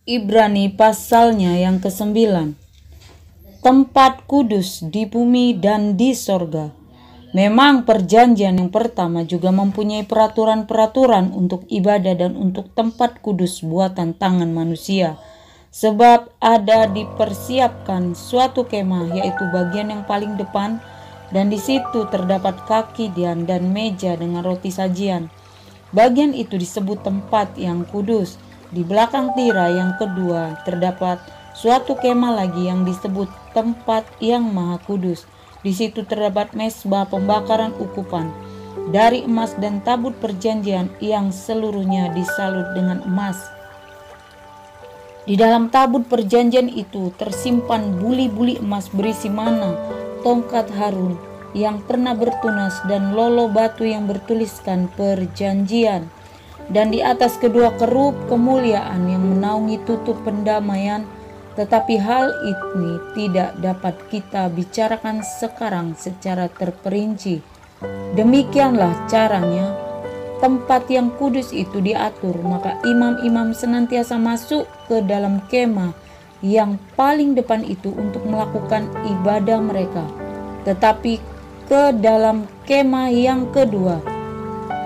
Ibrani pasalnya yang ke-9. Tempat kudus di bumi dan di sorga. Memang perjanjian yang pertama juga mempunyai peraturan-peraturan untuk ibadah dan untuk tempat kudus buatan tangan manusia. Sebab ada dipersiapkan suatu kemah, yaitu bagian yang paling depan, dan di situ terdapat kaki dian dan meja dengan roti sajian. Bagian itu disebut tempat yang kudus. Di belakang tirai yang kedua terdapat suatu kemah lagi yang disebut tempat yang maha kudus. Di situ terdapat mezbah pembakaran ukupan dari emas dan tabut perjanjian yang seluruhnya disalut dengan emas. Di dalam tabut perjanjian itu tersimpan buli-buli emas berisi mana, tongkat Harun yang pernah bertunas dan lolo batu yang bertuliskan perjanjian. Dan di atas kedua kerub kemuliaan yang menaungi tutup pendamaian. Tetapi hal ini tidak dapat kita bicarakan sekarang secara terperinci. Demikianlah caranya. Tempat yang kudus itu diatur, maka imam-imam senantiasa masuk ke dalam kemah yang paling depan itu untuk melakukan ibadah mereka. Tetapi ke dalam kemah yang kedua,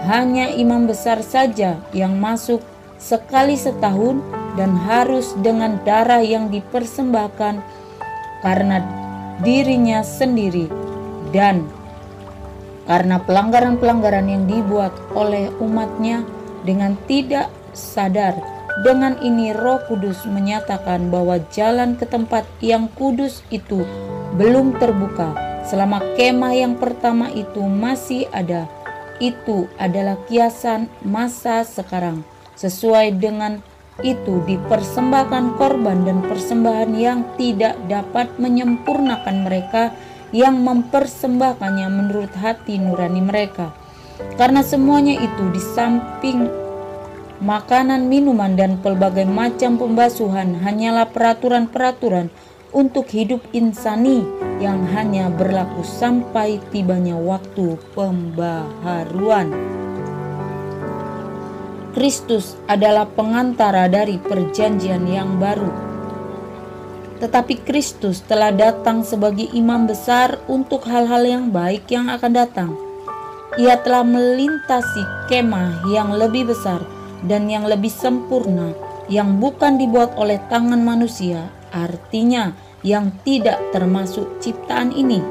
hanya imam besar saja yang masuk sekali setahun dan harus dengan darah yang dipersembahkan karena dirinya sendiri dan karena pelanggaran-pelanggaran yang dibuat oleh umatnya dengan tidak sadar. Dengan ini Roh Kudus menyatakan bahwa jalan ke tempat yang kudus itu belum terbuka selama kemah yang pertama itu masih ada. Itu adalah kiasan masa sekarang. Sesuai dengan itu dipersembahkan korban dan persembahan yang tidak dapat menyempurnakan mereka yang mempersembahkannya menurut hati nurani mereka. Karena semuanya itu di samping makanan, minuman, dan pelbagai macam pembasuhan hanyalah peraturan-peraturan untuk hidup insani yang hanya berlaku sampai tibanya waktu pembaharuan. Kristus adalah pengantara dari perjanjian yang baru. Tetapi Kristus telah datang sebagai imam besar untuk hal-hal yang baik yang akan datang. Ia telah melintasi kemah yang lebih besar dan yang lebih sempurna, yang bukan dibuat oleh tangan manusia, artinya yang tidak termasuk ciptaan ini.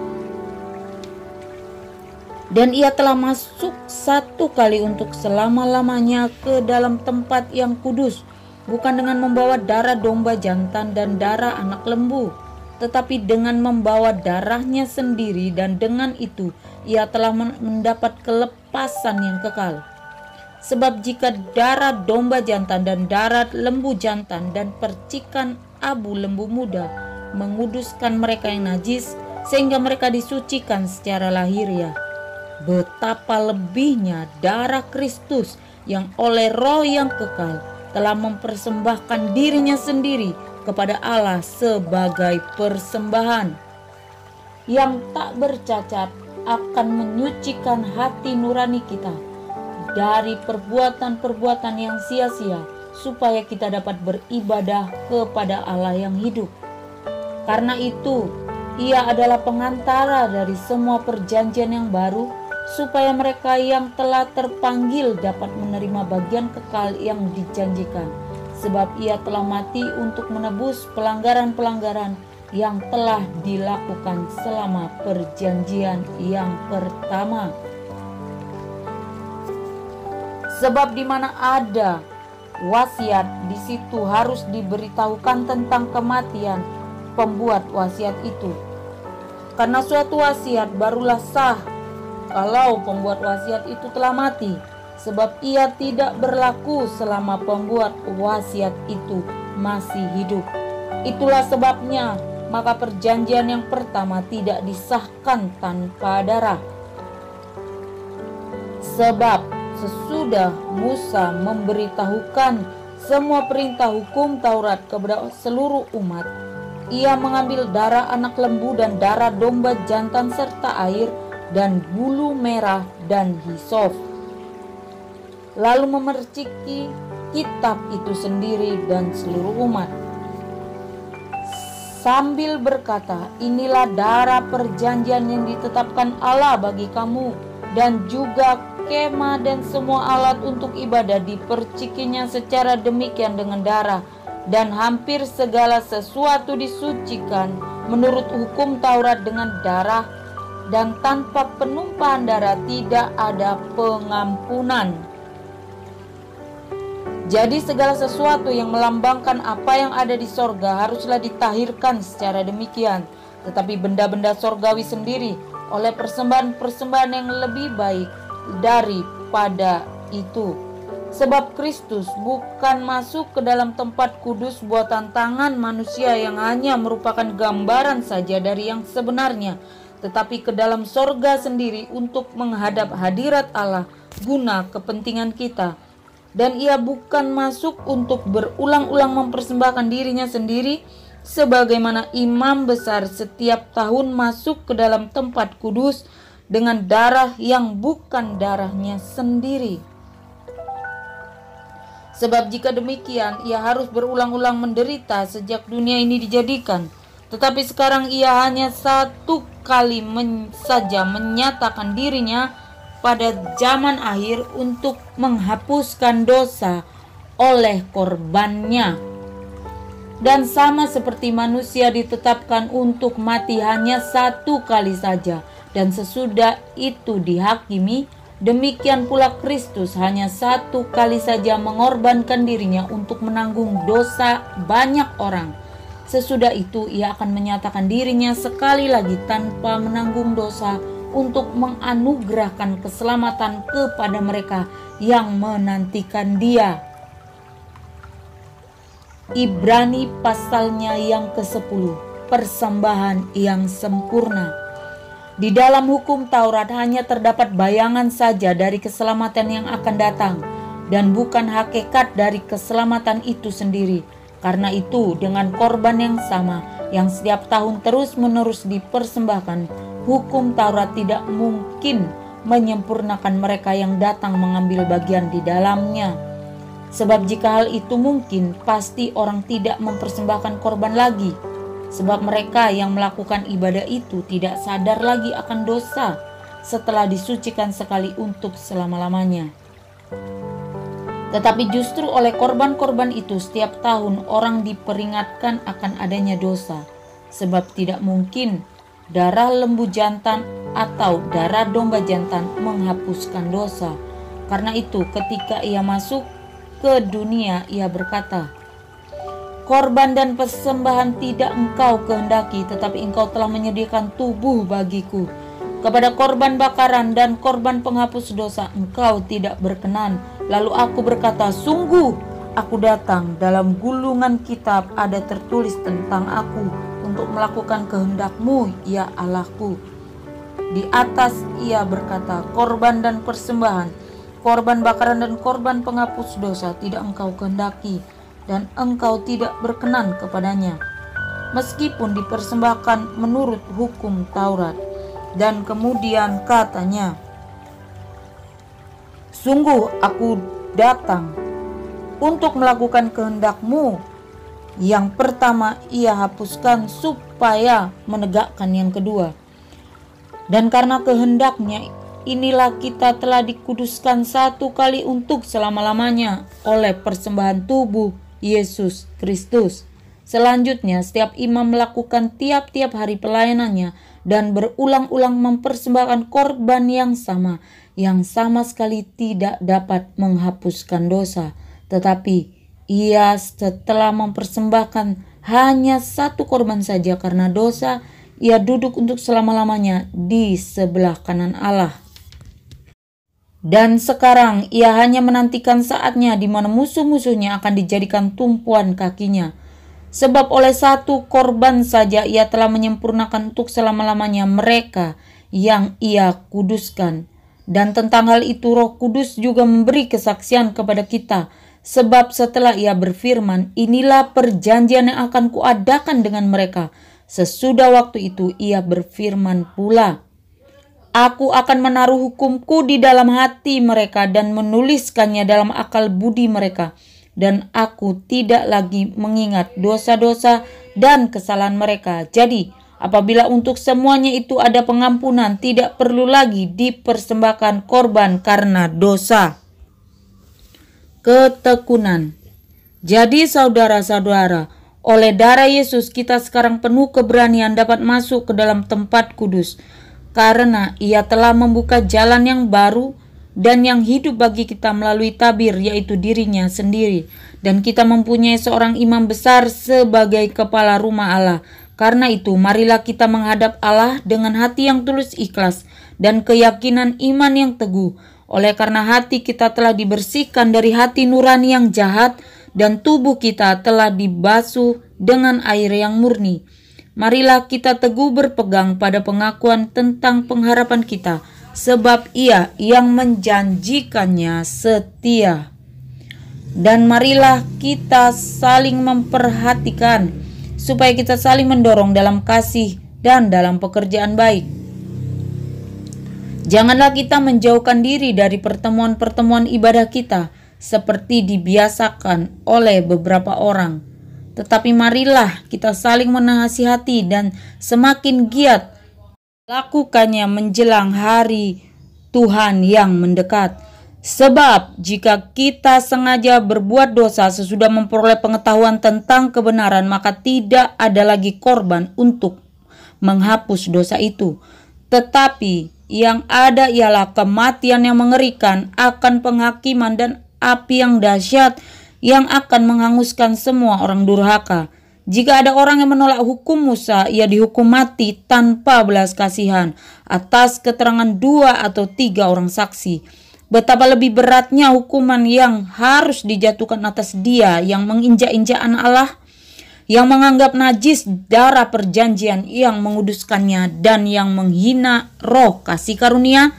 Dan ia telah masuk satu kali untuk selama-lamanya ke dalam tempat yang kudus, bukan dengan membawa darah domba jantan dan darah anak lembu, tetapi dengan membawa darahnya sendiri, dan dengan itu ia telah mendapat kelepasan yang kekal. Sebab jika darah domba jantan dan darah lembu jantan dan percikan abu lembu muda menguduskan mereka yang najis sehingga mereka disucikan secara lahiriah, betapa lebihnya darah Kristus yang oleh Roh yang kekal telah mempersembahkan dirinya sendiri kepada Allah sebagai persembahan yang tak bercacat, akan menyucikan hati nurani kita dari perbuatan-perbuatan yang sia-sia, supaya kita dapat beribadah kepada Allah yang hidup. Karena itu, ia adalah pengantara dari semua perjanjian yang baru, supaya mereka yang telah terpanggil dapat menerima bagian kekal yang dijanjikan. Sebab ia telah mati untuk menebus pelanggaran-pelanggaran yang telah dilakukan selama perjanjian yang pertama. Sebab di mana ada wasiat, di situ harus diberitahukan tentang kematian pembuat wasiat itu. Karena suatu wasiat barulah sah kalau pembuat wasiat itu telah mati, sebab ia tidak berlaku selama pembuat wasiat itu masih hidup. Itulah sebabnya maka perjanjian yang pertama tidak disahkan tanpa darah. Sebab sesudah Musa memberitahukan semua perintah hukum Taurat kepada seluruh umat, ia mengambil darah anak lembu dan darah domba jantan serta air dan bulu merah dan hisop, lalu memerciki kitab itu sendiri dan seluruh umat. Sambil berkata, inilah darah perjanjian yang ditetapkan Allah bagi kamu, dan juga kemah dan semua alat untuk ibadah dipercikinya secara demikian dengan darah, dan hampir segala sesuatu disucikan menurut hukum Taurat dengan darah, dan tanpa penumpahan darah tidak ada pengampunan. Jadi segala sesuatu yang melambangkan apa yang ada di sorga haruslah ditahirkan secara demikian. Tetapi benda-benda sorgawi sendiri oleh persembahan-persembahan yang lebih baik daripada itu. Sebab Kristus bukan masuk ke dalam tempat kudus buatan tangan manusia yang hanya merupakan gambaran saja dari yang sebenarnya, tetapi ke dalam sorga sendiri untuk menghadap hadirat Allah guna kepentingan kita. Dan ia bukan masuk untuk berulang-ulang mempersembahkan dirinya sendiri sebagaimana imam besar setiap tahun masuk ke dalam tempat kudus dengan darah yang bukan darahnya sendiri. Sebab jika demikian ia harus berulang-ulang menderita sejak dunia ini dijadikan. Tetapi sekarang ia hanya satu kali saja menyatakan dirinya pada zaman akhir untuk menghapuskan dosa oleh korbannya. Dan sama seperti manusia ditetapkan untuk mati hanya satu kali saja, dan sesudah itu dihakimi, demikian pula Kristus hanya satu kali saja mengorbankan dirinya untuk menanggung dosa banyak orang. Sesudah itu ia akan menyatakan dirinya sekali lagi tanpa menanggung dosa untuk menganugerahkan keselamatan kepada mereka yang menantikan Dia. Ibrani pasalnya yang ke-10, persembahan yang sempurna. Di dalam hukum Taurat hanya terdapat bayangan saja dari keselamatan yang akan datang, dan bukan hakikat dari keselamatan itu sendiri. Karena itu, dengan korban yang sama yang setiap tahun terus-menerus dipersembahkan, hukum Taurat tidak mungkin menyempurnakan mereka yang datang mengambil bagian di dalamnya. Sebab jika hal itu mungkin, pasti orang tidak mempersembahkan korban lagi. Sebab mereka yang melakukan ibadah itu tidak sadar lagi akan dosa setelah disucikan sekali untuk selama-lamanya. Tetapi justru oleh korban-korban itu setiap tahun orang diperingatkan akan adanya dosa. Sebab tidak mungkin darah lembu jantan atau darah domba jantan menghapuskan dosa. Karena itu ketika ia masuk ke dunia ia berkata, korban dan persembahan tidak engkau kehendaki, tetapi engkau telah menyediakan tubuh bagiku. Kepada korban bakaran dan korban penghapus dosa engkau tidak berkenan. Lalu aku berkata, sungguh aku datang, dalam gulungan kitab ada tertulis tentang aku untuk melakukan kehendak-Mu, ya Allahku. Di atas ia berkata, korban dan persembahan, korban bakaran dan korban penghapus dosa tidak engkau kehendaki, dan engkau tidak berkenan kepadanya, meskipun dipersembahkan menurut hukum Taurat. Dan kemudian katanya, sungguh aku datang untuk melakukan kehendak-Mu. Yang pertama ia hapuskan supaya menegakkan yang kedua. Dan karena kehendak-Nya inilah kita telah dikuduskan satu kali untuk selama-lamanya oleh persembahan tubuh Yesus Kristus. Selanjutnya setiap imam melakukan tiap-tiap hari pelayanannya dan berulang-ulang mempersembahkan korban yang sama sekali tidak dapat menghapuskan dosa. Tetapi ia setelah mempersembahkan hanya satu korban saja karena dosa, ia duduk untuk selama-lamanya di sebelah kanan Allah. Dan sekarang ia hanya menantikan saatnya di mana musuh-musuhnya akan dijadikan tumpuan kakinya. Sebab oleh satu korban saja ia telah menyempurnakan untuk selama-lamanya mereka yang ia kuduskan. Dan tentang hal itu Roh Kudus juga memberi kesaksian kepada kita. Sebab setelah ia berfirman, inilah perjanjian yang akan kuadakan dengan mereka. Sesudah waktu itu ia berfirman pula, aku akan menaruh hukumku di dalam hati mereka dan menuliskannya dalam akal budi mereka. dan aku tidak lagi mengingat dosa-dosa dan kesalahan mereka. Jadi, apabila untuk semuanya itu ada pengampunan, tidak perlu lagi dipersembahkan korban karena dosa. Ketekunan. Jadi saudara-saudara, oleh darah Yesus kita sekarang penuh keberanian dapat masuk ke dalam tempat kudus, karena Ia telah membuka jalan yang baru dan yang hidup bagi kita melalui tabir, yaitu dirinya sendiri. Dan kita mempunyai seorang imam besar sebagai kepala rumah Allah. Karena itu, marilah kita menghadap Allah dengan hati yang tulus ikhlas dan keyakinan iman yang teguh. Oleh karena hati kita telah dibersihkan dari hati nurani yang jahat dan tubuh kita telah dibasuh dengan air yang murni. Marilah kita teguh berpegang pada pengakuan tentang pengharapan kita, sebab Ia yang menjanjikannya setia. Dan marilah kita saling memperhatikan, supaya kita saling mendorong dalam kasih dan dalam pekerjaan baik. Janganlah kita menjauhkan diri dari pertemuan-pertemuan ibadah kita, seperti dibiasakan oleh beberapa orang. Tetapi marilah kita saling menasihati dan semakin giat lakukannya menjelang hari Tuhan yang mendekat. Sebab jika kita sengaja berbuat dosa sesudah memperoleh pengetahuan tentang kebenaran, maka tidak ada lagi korban untuk menghapus dosa itu. Tetapi yang ada ialah kematian yang mengerikan akan penghakiman dan api yang dahsyat yang akan menghanguskan semua orang durhaka. Jika ada orang yang menolak hukum Musa, ia dihukum mati tanpa belas kasihan atas keterangan 2 atau 3 orang saksi. Betapa lebih beratnya hukuman yang harus dijatuhkan atas dia yang menginjak-injak anak Allah, yang menganggap najis darah perjanjian yang menguduskannya, dan yang menghina roh kasih karunia.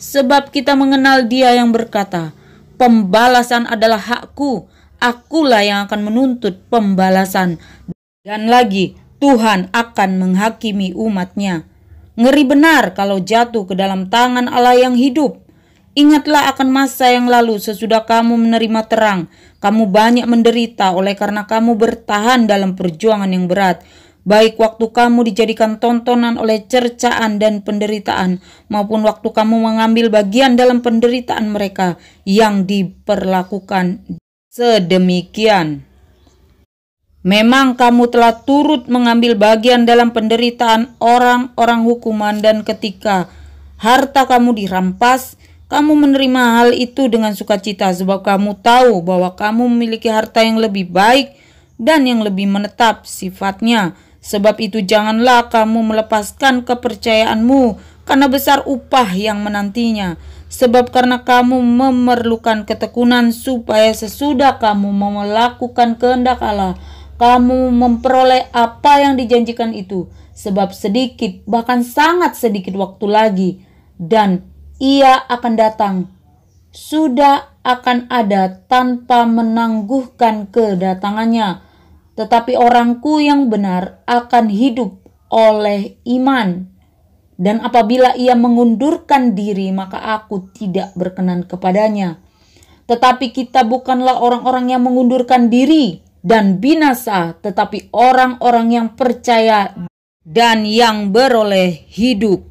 Sebab kita mengenal Dia yang berkata, "Pembalasan adalah hakku, akulah yang akan menuntut pembalasan." Dan lagi, Tuhan akan menghakimi umat-Nya. Ngeri benar kalau jatuh ke dalam tangan Allah yang hidup. Ingatlah akan masa yang lalu sesudah kamu menerima terang. Kamu banyak menderita oleh karena kamu bertahan dalam perjuangan yang berat. Baik waktu kamu dijadikan tontonan oleh cercaan dan penderitaan, maupun waktu kamu mengambil bagian dalam penderitaan mereka yang diperlakukan sedemikian. Memang kamu telah turut mengambil bagian dalam penderitaan orang-orang hukuman, dan ketika harta kamu dirampas, kamu menerima hal itu dengan sukacita, sebab kamu tahu bahwa kamu memiliki harta yang lebih baik dan yang lebih menetap sifatnya. Sebab itu janganlah kamu melepaskan kepercayaanmu, karena besar upah yang menantinya. Sebab karena kamu memerlukan ketekunan, supaya sesudah kamu melakukan kehendak Allah, kamu memperoleh apa yang dijanjikan itu. Sebab sedikit, bahkan sangat sedikit waktu lagi, dan Ia akan datang, sudah akan ada tanpa menangguhkan kedatangannya. Tetapi orangku yang benar akan hidup oleh iman. Dan apabila ia mengundurkan diri, maka aku tidak berkenan kepadanya. Tetapi kita bukanlah orang-orang yang mengundurkan diri dan binasa, tetapi orang-orang yang percaya dan yang beroleh hidup.